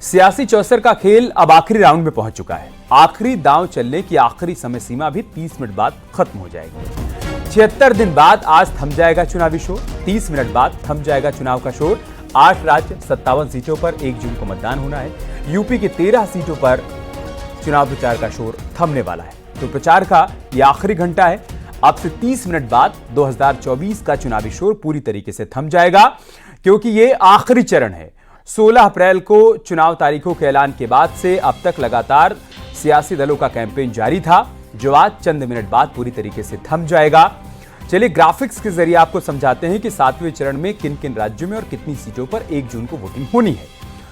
सियासी चौसर का खेल अब आखिरी राउंड में पहुंच चुका है। आखिरी दांव चलने की आखिरी समय सीमा भी 30 मिनट बाद खत्म हो जाएगी। 76 दिन बाद आज थम जाएगा चुनावी शोर। 30 मिनट बाद थम जाएगा चुनाव का शोर। 8 राज्य 57 सीटों पर 1 जून को मतदान होना है। यूपी की 13 सीटों पर चुनाव प्रचार का शोर थमने वाला है। तो प्रचार का यह आखिरी घंटा है। अब से 30 मिनट बाद 2024 का चुनावी शोर पूरी तरीके से थम जाएगा, क्योंकि यह आखिरी चरण है। 16 अप्रैल को चुनाव तारीखों के ऐलान के बाद से अब तक लगातार सियासी दलों का कैंपेन जारी था, जो आज चंद मिनट बाद पूरी तरीके से थम जाएगा। चलिए ग्राफिक्स के जरिए आपको समझाते हैं कि 7वें चरण में किन किन राज्यों में और कितनी सीटों पर 1 जून को वोटिंग होनी है।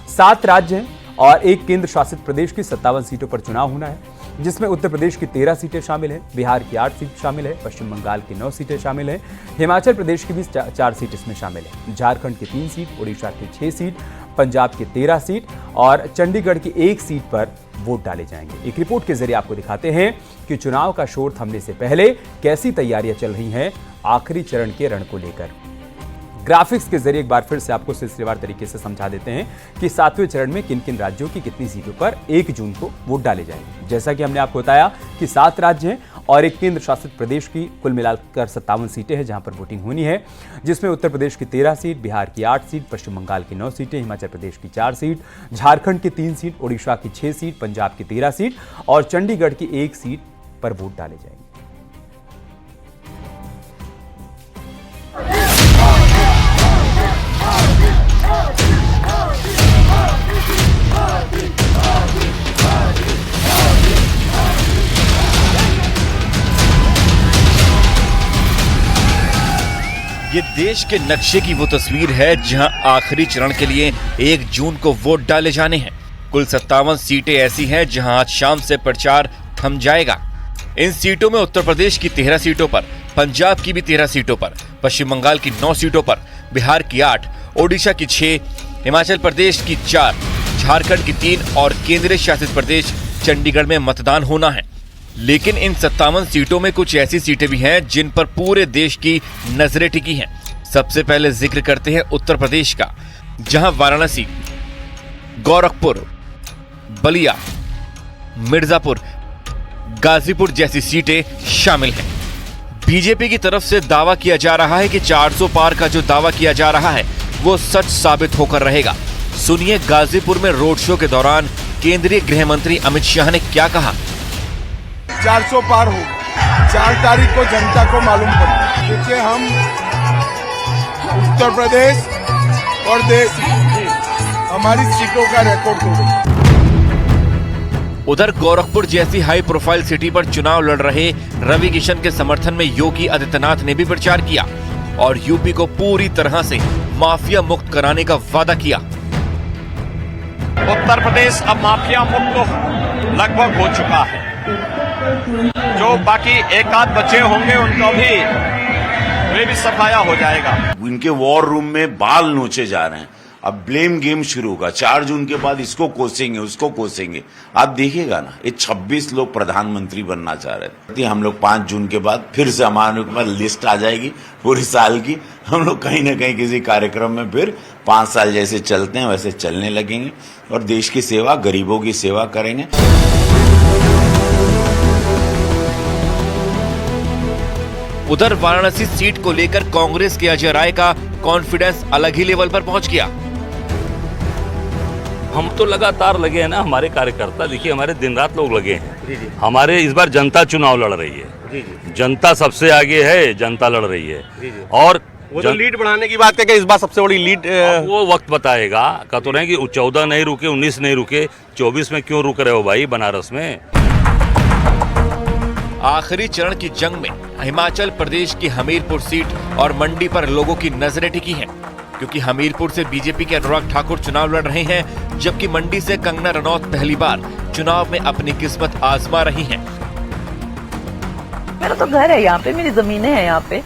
7 राज्य हैं और एक केंद्र शासित प्रदेश की 57 सीटों पर चुनाव होना है, जिसमें उत्तर प्रदेश की 13 सीटें शामिल हैं, बिहार की 8 सीट शामिल है, पश्चिम बंगाल की 9 सीटें शामिल हैं, हिमाचल प्रदेश की भी 4 सीट इसमें शामिल है, झारखंड की 3 सीट, ओडिशा की 6 सीट, पंजाब की 13 सीट और चंडीगढ़ की 1 सीट पर वोट डाले जाएंगे। एक रिपोर्ट के जरिए आपको दिखाते हैं कि चुनाव का शोर थमने से पहले कैसी तैयारियां चल रही हैं आखिरी चरण के रण को लेकर। ग्राफिक्स के जरिए एक बार फिर से आपको सिलसिलेवार तरीके से समझा देते हैं कि 7वें चरण में किन किन राज्यों की कितनी सीटों पर 1 जून को वोट डाले जाएंगे। जैसा कि हमने आपको बताया कि 7 राज्य हैं और एक केंद्र शासित प्रदेश की कुल मिलाकर 57 सीटें हैं जहां पर वोटिंग होनी है, जिसमें उत्तर प्रदेश की 13 सीट, बिहार की 8 सीट, पश्चिम बंगाल की 9 सीटें, हिमाचल प्रदेश की 4 सीट, झारखंड की 3 सीट, ओडिशा की 6 सीट, पंजाब की 13 सीट और चंडीगढ़ की 1 सीट पर वोट डाले जाएंगे। ये देश के नक्शे की वो तस्वीर है जहां आखिरी चरण के लिए 1 जून को वोट डाले जाने हैं। कुल 57 सीटें ऐसी हैं जहां आज शाम से प्रचार थम जाएगा। इन सीटों में उत्तर प्रदेश की 13 सीटों पर, पंजाब की भी 13 सीटों पर, पश्चिम बंगाल की 9 सीटों पर, बिहार की 8, ओडिशा की 6, हिमाचल प्रदेश की 4, झारखंड की 3 और केंद्रीय शासित प्रदेश चंडीगढ़ में मतदान होना है। लेकिन इन 57 सीटों में कुछ ऐसी सीटें भी हैं जिन पर पूरे देश की नजरें टिकी हैं। सबसे पहले जिक्र करते हैं उत्तर प्रदेश का, जहां वाराणसी, गोरखपुर, बलिया, मिर्जापुर, गाजीपुर जैसी सीटें शामिल हैं। बीजेपी की तरफ से दावा किया जा रहा है कि 400 पार का जो दावा किया जा रहा है वो सच साबित होकर रहेगा। सुनिए गाजीपुर में रोड शो के दौरान केंद्रीय गृह मंत्री अमित शाह ने क्या कहा। 400 पार हो, 4 तारीख को जनता को मालूम पड़ेगा। देखिए हम उत्तर प्रदेश और देश हमारी सीटों का रिकॉर्ड तोड़ेंगे। उधर गोरखपुर जैसी हाई प्रोफाइल सिटी पर चुनाव लड़ रहे रवि किशन के समर्थन में योगी आदित्यनाथ ने भी प्रचार किया और यूपी को पूरी तरह से माफिया मुक्त कराने का वादा किया। उत्तर प्रदेश अब माफिया मुक्त लगभग हो चुका है। जो बाकी एक आध बच्चे होंगे उनको भी वे भी सफाया हो जाएगा। इनके वॉर रूम में बाल नोचे जा रहे हैं। अब ब्लेम गेम शुरू होगा। 4 जून के बाद इसको कोसेंगे, उसको कोसेंगे। आप देखिएगा ना, ये 26 लोग प्रधानमंत्री बनना चाह रहे थे। हम लोग 5 जून के बाद फिर से हमारे पास लिस्ट आ जाएगी पूरी साल की। हम लोग कहीं ना कहीं किसी कार्यक्रम में फिर 5 साल जैसे चलते हैं वैसे चलने लगेंगे और देश की सेवा, गरीबों की सेवा करेंगे। उधर वाराणसी सीट को लेकर कांग्रेस के अजय राय का कॉन्फिडेंस अलग ही लेवल पर पहुंच गया। हम तो लगातार लगे हैं ना, हमारे कार्यकर्ता देखिए, हमारे दिन रात लोग लगे हैं। हमारे इस बार जनता चुनाव लड़ रही है। जनता सबसे आगे है, जनता लड़ रही है। और वो जो लीड बढ़ाने की बात करके इस बार सबसे बड़ी लीड वो वक्त बताएगा। कह तो रहे हैं कि 14 नहीं रुके, 19 नहीं रुके, 24 में क्यों रुक रहे हो भाई बनारस में। आखिरी चरण की जंग में हिमाचल प्रदेश की हमीरपुर सीट और मंडी पर लोगों की नजरें टिकी हैं, क्योंकि हमीरपुर से बीजेपी के अनुराग ठाकुर चुनाव लड़ रहे हैं, जबकि मंडी से कंगना रनौत पहली बार चुनाव में अपनी किस्मत आजमा रही हैं। मेरा तो घर है यहाँ पे, मेरी जमीनें हैं यहाँ पे,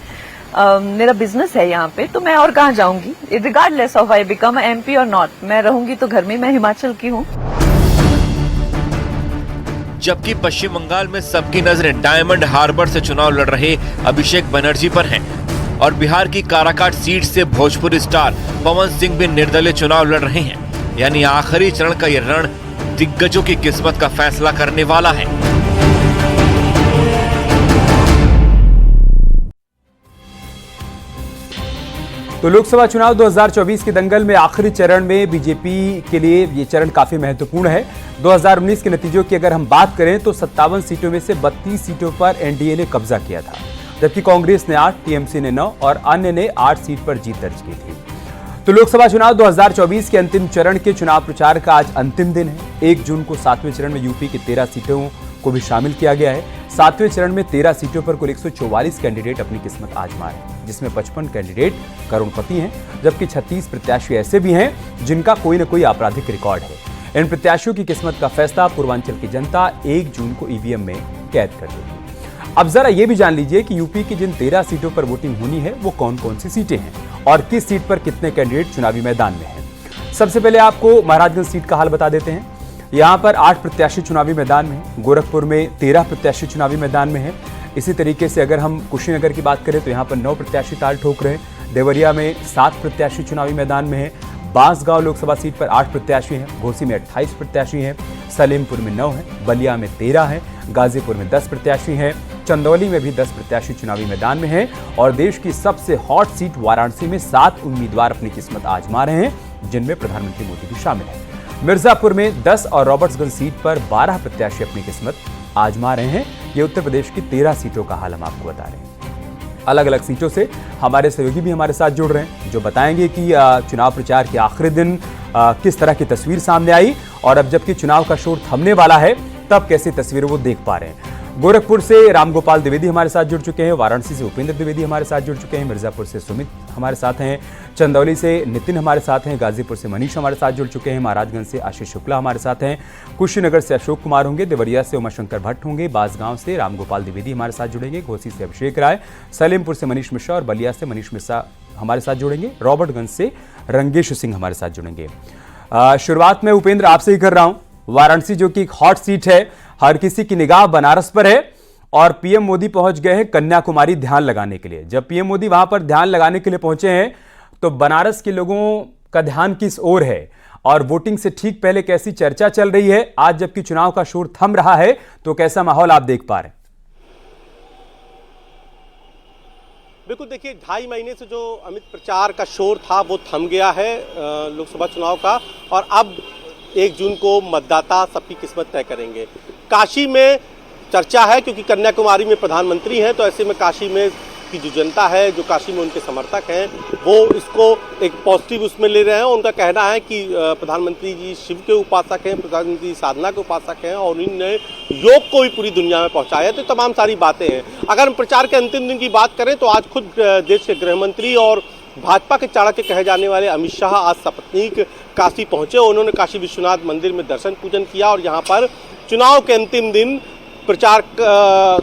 मेरा बिजनेस है यहाँ पे, तो मैं और कहाँ जाऊंगी। Regardless of I become MP और नॉट, मैं रहूंगी तो घर में। मैं हिमाचल की हूँ। जबकि पश्चिम बंगाल में सबकी नजरें डायमंड हार्बर से चुनाव लड़ रहे अभिषेक बनर्जी पर हैं और बिहार की काराकाट सीट से भोजपुरी स्टार पवन सिंह भी निर्दलीय चुनाव लड़ रहे हैं। यानी आखिरी चरण का यह रण दिग्गजों की किस्मत का फैसला करने वाला है। तो लोकसभा चुनाव 2024 के दंगल में आखिरी चरण में बीजेपी के लिए ये चरण काफी महत्वपूर्ण है। 2019 के नतीजों की अगर हम बात करें तो 57 सीटों में से 32 सीटों पर एनडीए ने कब्जा किया था, जबकि कांग्रेस ने 8, टीएमसी ने 9 और अन्य ने 8 सीट पर जीत दर्ज की थी। तो लोकसभा चुनाव 2024 के अंतिम चरण के चुनाव प्रचार का आज अंतिम दिन है। 1 जून को 7वें चरण में यूपी की 13 सीटों को भी शामिल किया गया है। 7वें चरण में 13 सीटों पर कुल 144 कैंडिडेट अपनी किस्मत आजमा रहे हैं, जिसमें 55 कैंडिडेट करोड़पति हैं, जबकि 36 प्रत्याशी ऐसे भी हैं जिनका कोई न कोई आपराधिक रिकॉर्ड है। इन प्रत्याशियों की किस्मत का फैसला पूर्वांचल की जनता 1 जून को ईवीएम में कैद कर देगी। अब जरा यह भी जान लीजिए कि यूपी की जिन 13 सीटों पर वोटिंग होनी है वो कौन कौन सी सीटें हैं और किस सीट पर कितने कैंडिडेट चुनावी मैदान में हैं। सबसे पहले आपको महाराजगंज सीट का हाल बता देते हैं। यहां पर 8 प्रत्याशी चुनावी मैदान में हैं। गोरखपुर में 13 प्रत्याशी चुनावी मैदान में हैं। इसी तरीके से अगर हम कुशीनगर की बात करें तो यहां पर 9 प्रत्याशी ताल ठोक रहे हैं। देवरिया में 7 प्रत्याशी चुनावी मैदान में हैं। बांसगांव लोकसभा सीट पर 8 प्रत्याशी हैं। घोसी में 28 प्रत्याशी हैं। सलेमपुर में 9 हैं। बलिया में 13 हैं। गाजीपुर में 10 प्रत्याशी हैं। चंदौली में भी 10 प्रत्याशी चुनावी मैदान में हैं। और देश की सबसे हॉट सीट वाराणसी में 7 उम्मीदवार अपनी किस्मत आजमा रहे हैं, जिनमें प्रधानमंत्री मोदी भी शामिल हैं। मिर्जापुर में 10 और रॉबर्ट्सगंज सीट पर 12 प्रत्याशी अपनी किस्मत आजमा रहे हैं। ये उत्तर प्रदेश की 13 सीटों का हाल हम आपको बता रहे हैं। अलग अलग सीटों से हमारे सहयोगी भी हमारे साथ जुड़ रहे हैं, जो बताएंगे कि चुनाव प्रचार के आखिरी दिन किस तरह की तस्वीर सामने आई और अब जबकि चुनाव का शोर थमने वाला है तब कैसी तस्वीरें वो देख पा रहे हैं। गोरखपुर से रामगोपाल द्विवेदी हमारे साथ जुड़ चुके हैं। वाराणसी से उपेंद्र द्विवेदी हमारे साथ जुड़ चुके हैं। मिर्जापुर से सुमित हमारे साथ हैं। चंदौली से नितिन हमारे साथ हैं। गाजीपुर से मनीष हमारे साथ जुड़ चुके हैं। महाराजगंज से आशीष शुक्ला हमारे साथ हैं। कुशीनगर से अशोक कुमार होंगे। देवरिया से उमाशंकर भट्ट होंगे। बांसगांव से रामगोपाल द्विवेदी हमारे साथ जुड़ेंगे। घोसी से अभिषेक राय, सलेमपुर से मनीष मिश्रा और बलिया से मनीष मिश्रा हमारे साथ जुड़ेंगे। रॉबर्टगंज से रंगेश सिंह हमारे साथ जुड़ेंगे। शुरुआत में उपेंद्र आपसे ही कर रहा हूं। वाराणसी जो कि एक हॉट सीट है, हर किसी की निगाह बनारस पर है और पीएम मोदी पहुंच गए हैं कन्याकुमारी ध्यान लगाने के लिए। जब पीएम मोदी वहां पर ध्यान लगाने के लिए पहुंचे हैं तो बनारस के लोगों का ध्यान किस ओर है और वोटिंग से ठीक पहले कैसी चर्चा चल रही है? आज जबकि चुनाव का शोर थम रहा है तो कैसा माहौल आप देख पा रहे हैं? बिल्कुल, देखिए 2.5 महीने से जो अमित प्रचार का शोर था वो थम गया है लोकसभा चुनाव का, और अब 1 जून को मतदाता सबकी किस्मत तय करेंगे। काशी में चर्चा है क्योंकि कन्याकुमारी में प्रधानमंत्री हैं, तो ऐसे में काशी में की जो जनता है, जो काशी में उनके समर्थक हैं, वो इसको एक पॉजिटिव उसमें ले रहे हैं। उनका कहना है कि प्रधानमंत्री जी शिव के उपासक हैं, प्रधानमंत्री जी साधना के उपासक हैं और इन्होंने योग को भी पूरी दुनिया में पहुंचाया है। तो तमाम सारी बातें हैं। अगर हम प्रचार के अंतिम दिन की बात करें तो आज खुद देश के गृह मंत्री और भाजपा के चाणक्य कहे जाने वाले अमित शाह आज सपत्नीक काशी पहुंचे। उन्होंने काशी विश्वनाथ मंदिर में दर्शन पूजन किया और यहाँ पर चुनाव के अंतिम दिन प्रचार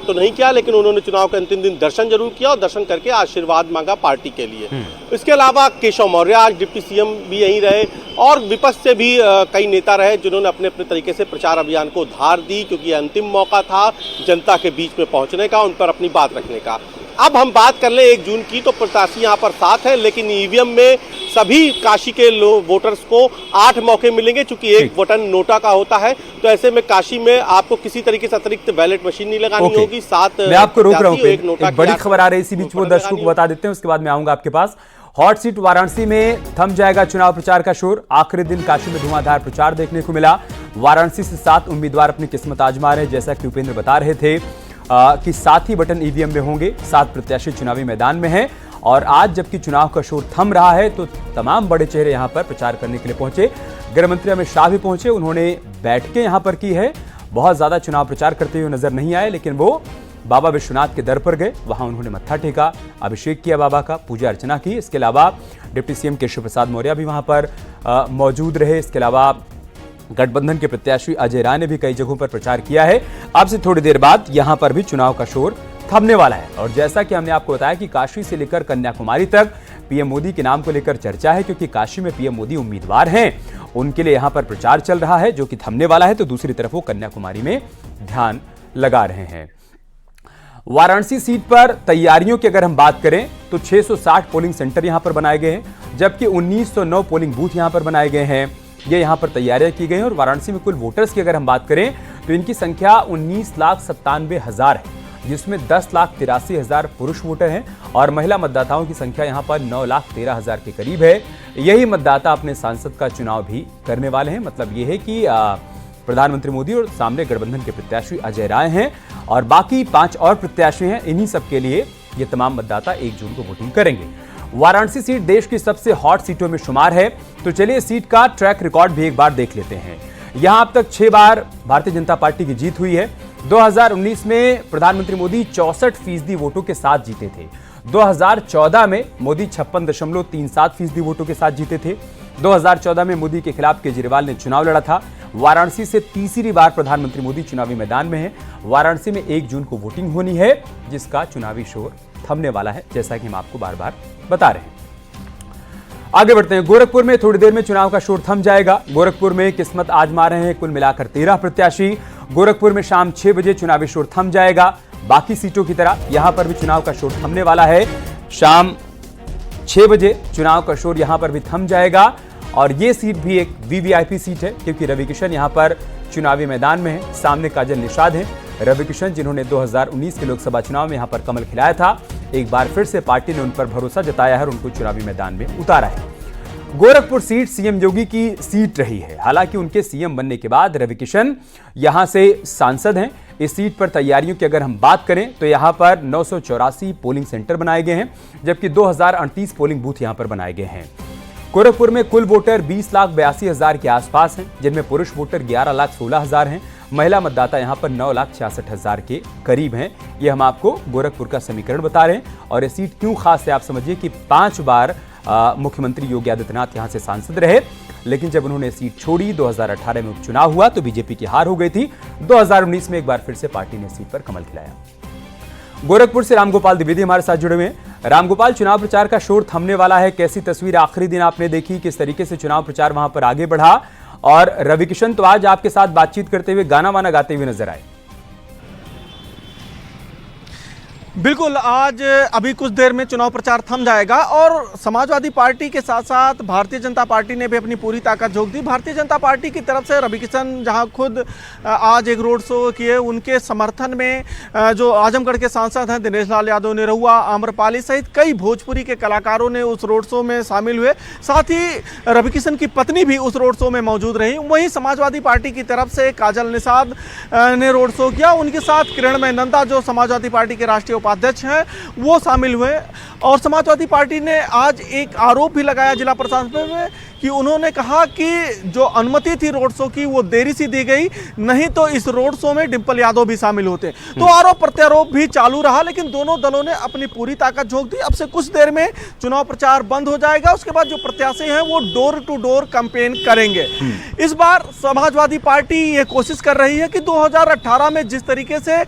तो नहीं किया, लेकिन उन्होंने चुनाव के अंतिम दिन दर्शन जरूर किया और दर्शन करके आशीर्वाद मांगा पार्टी के लिए। इसके अलावा केशव मौर्य आज डिप्टी सीएम भी यहीं रहे और विपक्ष से भी कई नेता रहे जिन्होंने अपने अपने तरीके से प्रचार अभियान को धार दी, क्योंकि अंतिम मौका था जनता के बीच में पहुंचने का, उन पर अपनी बात रखने का। अब हम बात कर लें 1 जून की, तो प्रत्याशी यहाँ पर 7 है, लेकिन ईवीएम में सभी काशी के वोटर्स को 8 मौके मिलेंगे, चूंकि एक बटन नोटा का होता है। तो ऐसे में काशी में आपको किसी तरीके से अतिरिक्त बैलेट मशीन नहीं लगानी होगी। 7 मैं आपको रोक रहा हूँ, एक बड़ी खबर आ रही है, इसी बीच वो दर्शकों को बता देते हैं, उसके बाद मैं आऊंगा आपके पास। हॉट सीट वाराणसी में थम जाएगा चुनाव प्रचार का शोर। आखिरी दिन काशी में धुआंधार प्रचार देखने को मिला। वाराणसी से 7 उम्मीदवार अपनी किस्मत आजमा रहे हैं, जैसा कि उपेंद्र बता रहे थे कि 7 ही बटन ईवीएम में होंगे। 7 प्रत्याशी चुनावी मैदान में हैं और आज जबकि चुनाव का शोर थम रहा है तो तमाम बड़े चेहरे यहां पर प्रचार करने के लिए पहुंचे। गृह मंत्री अमित शाह भी पहुंचे, उन्होंने बैठकें यहां पर की है। बहुत ज्यादा चुनाव प्रचार करते हुए नजर नहीं आए, लेकिन वो बाबा विश्वनाथ के दर पर गए, वहां उन्होंने मत्था टेका, अभिषेक किया बाबा का, पूजा अर्चना की। इसके अलावा डिप्टी सीएम केशव प्रसाद मौर्य भी वहां पर मौजूद रहे। इसके अलावा गठबंधन के प्रत्याशी अजय राय ने भी कई जगहों पर प्रचार किया है। अब से थोड़ी देर बाद यहां पर भी चुनाव का शोर थमने वाला है और जैसा कि हमने आपको बताया कि काशी से लेकर कन्याकुमारी तक पीएम मोदी के नाम को लेकर चर्चा है, क्योंकि काशी में पीएम मोदी उम्मीदवार हैं, उनके लिए यहां पर प्रचार चल रहा है जो कि थमने वाला है, तो दूसरी तरफ वो कन्याकुमारी में ध्यान लगा रहे हैं। वाराणसी सीट पर तैयारियों की अगर हम बात करें तो 660 पोलिंग सेंटर यहां पर बनाए गए हैं, जबकि 1909 पोलिंग बूथ यहां पर बनाए गए हैं। ये यहाँ पर तैयारियां की गई हैं। और वाराणसी में कुल वोटर्स की अगर हम बात करें तो इनकी संख्या 19,97,000 है, जिसमें 10,83,000 पुरुष वोटर हैं और महिला मतदाताओं की संख्या यहाँ पर 9,13,000 के करीब है। यही मतदाता अपने सांसद का चुनाव भी करने वाले हैं। मतलब ये है कि प्रधानमंत्री मोदी और सामने गठबंधन के प्रत्याशी अजय राय हैं और बाकी 5 और प्रत्याशी हैं। इन्हीं सब के लिए ये तमाम मतदाता 1 जून को वोटिंग करेंगे। वाराणसी सीट देश की सबसे हॉट सीटों में शुमार है, तो चलिए इस सीट का ट्रैक रिकॉर्ड भी एक बार देख लेते हैं। यहां अब तक 6 बार भारतीय जनता पार्टी की जीत हुई है। 2019 में प्रधानमंत्री मोदी 64% वोटों के साथ जीते थे। 2014 में मोदी 56.37% वोटों के साथ जीते थे। 2014 में मोदी के खिलाफ केजरीवाल ने चुनाव लड़ा था। वाराणसी से तीसरी बार प्रधानमंत्री मोदी चुनावी मैदान में हैं। वाराणसी में 1 जून को वोटिंग होनी है, जिसका चुनावी शोर थमने वाला है, जैसा कि हम आपको बार बार बता रहे हैं। आगे बढ़ते हैं। गोरखपुर में थोड़ी देर में चुनाव का शोर थम जाएगा। गोरखपुर में किस्मत आजमा रहे हैं कुल मिलाकर 13 प्रत्याशी। गोरखपुर में शाम 6 बजे चुनावी शोर थम जाएगा। बाकी सीटों की तरह यहां पर भी चुनाव का शोर थमने वाला है। शाम 6 बजे चुनाव का शोर यहां पर भी थम जाएगा और यह सीट भी एक वीवीआईपी सीट है, क्योंकि रवि किशन यहां पर चुनावी मैदान में है। सामने काजल निषाद हैं। रवि किशन जिन्होंने 2019 के लोकसभा चुनाव में यहां पर कमल खिलाया था, एक बार फिर से पार्टी ने उन पर भरोसा जताया है और उनको चुनावी मैदान में उतारा है। गोरखपुर सीट सीएम योगी की सीट रही है। हालांकि उनके सीएम बनने के बाद रवि किशन यहां से सांसद हैं। इस सीट पर तैयारियों की अगर हम बात करें तो यहां पर 984 पोलिंग सेंटर बनाए गए हैं, जबकि 2038 पोलिंग बूथ यहां पर बनाए गए हैं। गोरखपुर में कुल वोटर 20,82,000 के आसपास हैं, जिनमें पुरुष वोटर 11,16,000 हैं। महिला मतदाता यहां पर 9,66,000 के करीब हैं। ये हम आपको गोरखपुर का समीकरण बता रहे हैं। और ये सीट क्यों खास है, आप समझिए कि 5 बार मुख्यमंत्री योगी आदित्यनाथ यहां से सांसद रहे, लेकिन जब उन्होंने सीट छोड़ी 2018 में उपचुनाव हुआ तो बीजेपी की हार हो गई थी। 2019 में एक बार फिर से पार्टी ने सीट पर कमल खिलाया। गोरखपुर से रामगोपाल द्विवेदी हमारे साथ जुड़े हुए हैं। रामगोपाल, चुनाव प्रचार का शोर थमने वाला है, कैसी तस्वीर आखिरी दिन आपने देखी, किस तरीके से चुनाव प्रचार वहां पर आगे बढ़ा? और रवि किशन तो आज आपके साथ बातचीत करते हुए गाना वाना गाते हुए नजर आए। बिल्कुल, आज अभी कुछ देर में चुनाव प्रचार थम जाएगा और समाजवादी पार्टी के साथ साथ भारतीय जनता पार्टी ने भी अपनी पूरी ताकत झोंक दी। भारतीय जनता पार्टी की तरफ से रवि किशन जहां खुद आज एक रोड शो किए, उनके समर्थन में जो आजमगढ़ के सांसद हैं दिनेश लाल यादव, निरहुआ, आम्रपाली सहित कई भोजपुरी के कलाकारों ने उस रोड शो में शामिल हुए। साथ ही रवि किशन की पत्नी भी उस रोड शो में मौजूद रही। वहीं समाजवादी पार्टी की तरफ से काजल निषाद ने रोड शो किया। उनके साथ किरणमय नंदा जो समाजवादी पार्टी के राष्ट्रीय उपाध्यक्ष हैं वो शामिल हुए। और समाजवादी पार्टी ने आज एक आरोप भी लगाया जिला प्रशासन में कि उन्होंने कहा कि जो अनुमति थी रोड शो की वो देरी से दी गई, नहीं तो इस रोड शो में डिंपल यादव भी शामिल होते। तो आरोप प्रत्यारोप भी चालू रहा, लेकिन दोनों दलों ने अपनी पूरी ताकत झोंक दी। अब से कुछ देर में चुनाव प्रचार बंद हो जाएगा। उसके बाद जो प्रत्याशी हैं वो डोर टू डोर कैंपेन करेंगे। इस बार समाजवादी पार्टी ये कोशिश कर रही है कि 2018 में जिस तरीके से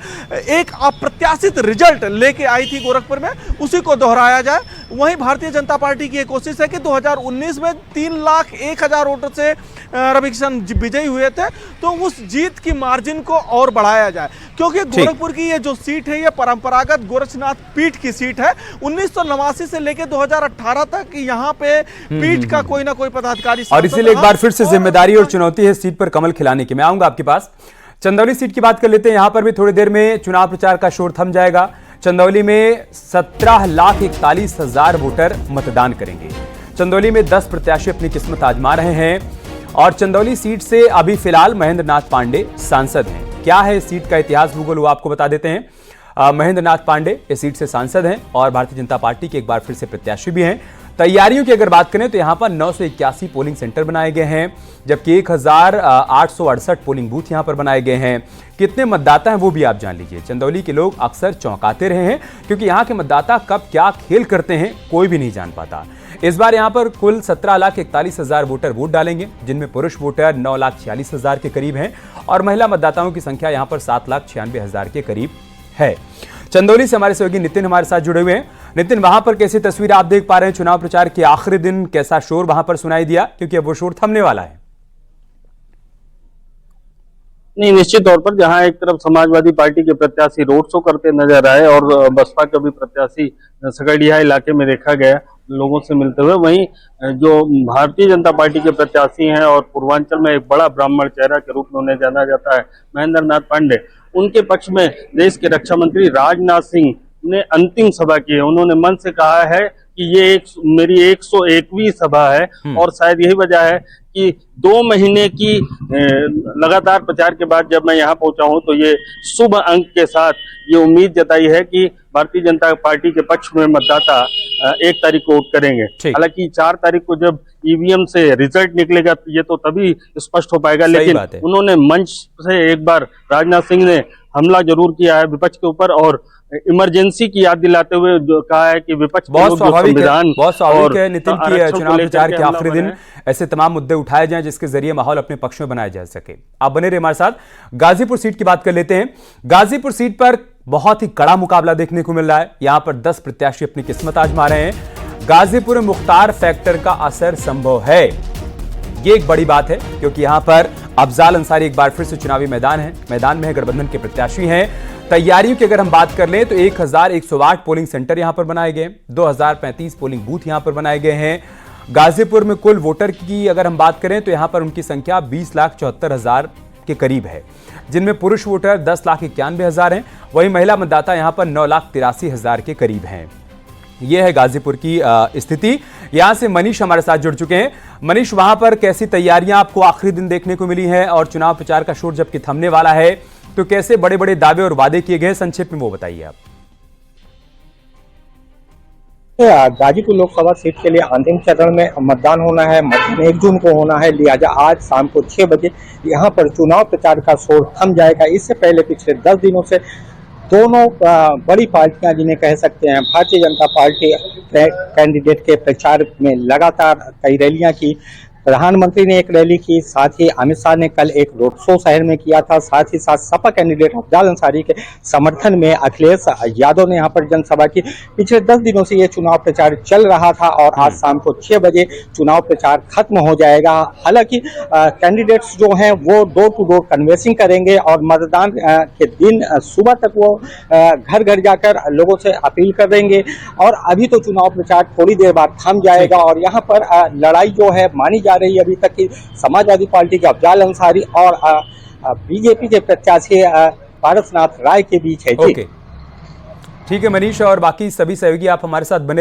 एक अप्रत्याशित रिजल्ट लेके आई थी गोरखपुर में, उसी को दोहराया जाए। वहीं भारतीय जनता पार्टी की ये कोशिश है कि 2019 में 3,01,000 वोटों से रवि किशन विजयी हुए थे, तो उस जीत की मार्जिन को और बढ़ाया जाए, क्योंकि गोरखपुर की ये जो सीट है ये परंपरागत गोरक्षनाथ पीठ की सीट है। 1989 से लेकर 2018 तक यहाँ पे पीठ का कोई ना कोई पदाधिकारी, और इसीलिए एक बार फिर से जिम्मेदारी और चुनौती है सीट पर कमल खिलाने की। मैं आऊंगा आपके पास। चंदौली सीट की बात कर लेते हैं। यहां पर भी थोड़ी देर में चुनाव प्रचार का शोर थम जाएगा। चंदौली में 17,41,000 वोटर मतदान करेंगे। चंदौली में 10 प्रत्याशी अपनी किस्मत आजमा रहे हैं और चंदौली सीट से अभी फिलहाल महेंद्र नाथ पांडे सांसद हैं। क्या है इस सीट का इतिहास भूगोल, वो आपको बता देते हैं। महेंद्र नाथ पांडे इस सीट से सांसद हैं और भारतीय जनता पार्टी के एक बार फिर से प्रत्याशी भी हैं। तैयारियों की अगर बात करें तो यहां पर 981 पोलिंग सेंटर बनाए गए हैं, जबकि 1,868 पोलिंग बूथ यहां पर बनाए गए हैं। कितने मतदाता हैं वो भी आप जान लीजिए। चंदौली के लोग अक्सर चौंकाते रहे हैं, क्योंकि यहां के मतदाता कब क्या खेल करते हैं कोई भी नहीं जान पाता। इस बार यहां पर कुल 17,41,000 वोटर वोट डालेंगे, जिनमें पुरुष वोटर 9,46,000 के करीब हैं और महिला मतदाताओं की संख्या यहां पर 7,96,000 के करीब है। चंदौली से हमारे सहयोगी नितिन हमारे साथ जुड़े हुए हैं। नितिन, वहां पर कैसी तस्वीर आप देख पा रहे हैं? चुनाव प्रचार के आखिरी दिन कैसा शोर वहां पर सुनाई दिया, क्योंकि अब वो शोर थमने वाला है। नहीं, निश्चित तौर पर जहां एक तरफ समाजवादी पार्टी के प्रत्याशी रोड शो करते नजर आए और बसपा के भी प्रत्याशी सकड़िया इलाके में देखा गया लोगों से मिलते हुए, वहीं जो भारतीय जनता पार्टी के प्रत्याशी हैं और पूर्वांचल में एक बड़ा ब्राह्मण चेहरा के रूप में उन्हें जाना जाता है महेंद्र नाथ पांडे, उनके पक्ष में देश के रक्षा मंत्री राजनाथ सिंह ने अंतिम सभा की है। उन्होंने मन से कहा है कि ये मेरी 101वीं सभा है और शायद यही वजह है कि 2 महीने की लगातार प्रचार के बाद जब मैं यहाँ पहुंचा हूं तो ये शुभ अंक के साथ ये उम्मीद जताई है कि भारतीय जनता पार्टी के पक्ष में मतदाता 1 तारीख को वोट करेंगे। हालांकि 4 तारीख को जब ईवीएम से रिजल्ट निकलेगा ये तो तभी स्पष्ट हो पाएगा, लेकिन उन्होंने मंच से एक बार राजनाथ सिंह ने हमला जरूर किया है विपक्ष के ऊपर और इमरजेंसी की याद दिलाते हुए जो कहा है कि विपक्ष बहुत स्वाभाविक है नितिन की चुनाव प्रचार के आखिरी दिन ऐसे तमाम मुद्दे उठाए जाएं जिसके जरिए माहौल अपने पक्ष में बनाया जा सके। आप बने रहे हमारे साथ। गाजीपुर सीट की बात कर लेते हैं। गाजीपुर सीट पर बहुत ही कड़ा मुकाबला देखने को मिल रहा है। यहां पर 10 प्रत्याशी अपनी किस्मत आजमा रहे हैं। गाजीपुर में मुख्तार फैक्टर का असर संभव है, ये एक बड़ी बात है क्योंकि यहां पर अफजाल अंसारी एक बार फिर से चुनावी मैदान में है, गठबंधन के प्रत्याशी हैं। तैयारियों की अगर हम बात कर लें तो 1108 पोलिंग सेंटर यहां पर बनाए गए, 2035 पोलिंग बूथ यहां पर बनाए गए हैं। गाजीपुर में कुल वोटर की अगर हम बात करें तो यहां पर उनकी संख्या 20,74,000 के करीब है, जिनमें पुरुष वोटर 10,91,000 हैं, वहीं महिला मतदाता यहां पर 9,83,000 के करीब हैं। यह है गाजीपुर की स्थिति। यहां से मनीष हमारे साथ जुड़ चुके हैं। मनीष, वहां पर कैसी तैयारियां आपको आखिरी दिन देखने को मिली है और चुनाव प्रचार का शोर जबकि थमने वाला है तो कैसे बड़े बड़े दावे और वादे किए गए, संक्षेप में वो बताइए आप। गाजीपुर लोकसभा सीट के लिए अंतिम चरण में मतदान होना है, मतदान 1 जून को होना है, लिहाजा आज शाम को 6 बजे यहां पर चुनाव प्रचार का शोर थम जाएगा। इससे पहले पिछले 10 दिनों से दोनों बड़ी पार्टियां जिन्हें कह सकते हैं भारतीय जनता पार्टी कैंडिडेट के प्रचार में लगातार कई रैलियां की। प्रधानमंत्री ने एक रैली की, साथ ही अमित शाह ने कल एक रोड शो शहर में किया था, साथ ही साथ सपा कैंडिडेट अफजाल अंसारी के समर्थन में अखिलेश यादव ने यहां पर जनसभा की। पिछले 10 दिनों से ये चुनाव प्रचार चल रहा था और आज शाम को 6 बजे चुनाव प्रचार खत्म हो जाएगा। हालांकि कैंडिडेट्स जो हैं वो डोर टू डोर कन्वेंसिंग करेंगे और मतदान के दिन सुबह तक वो घर घर जाकर लोगों से अपील करेंगे और अभी तो चुनाव प्रचार थोड़ी देर बाद थम जाएगा और यहाँ पर लड़ाई जो है मानी जा रही है अभी तक की समाजवादी पार्टी के अफजाल अंसारी और बीजेपी के प्रत्याशी पारसनाथ राय के बीच है। ठीक है मनीष, और बाकी सभी सहयोगी आप हमारे साथ बने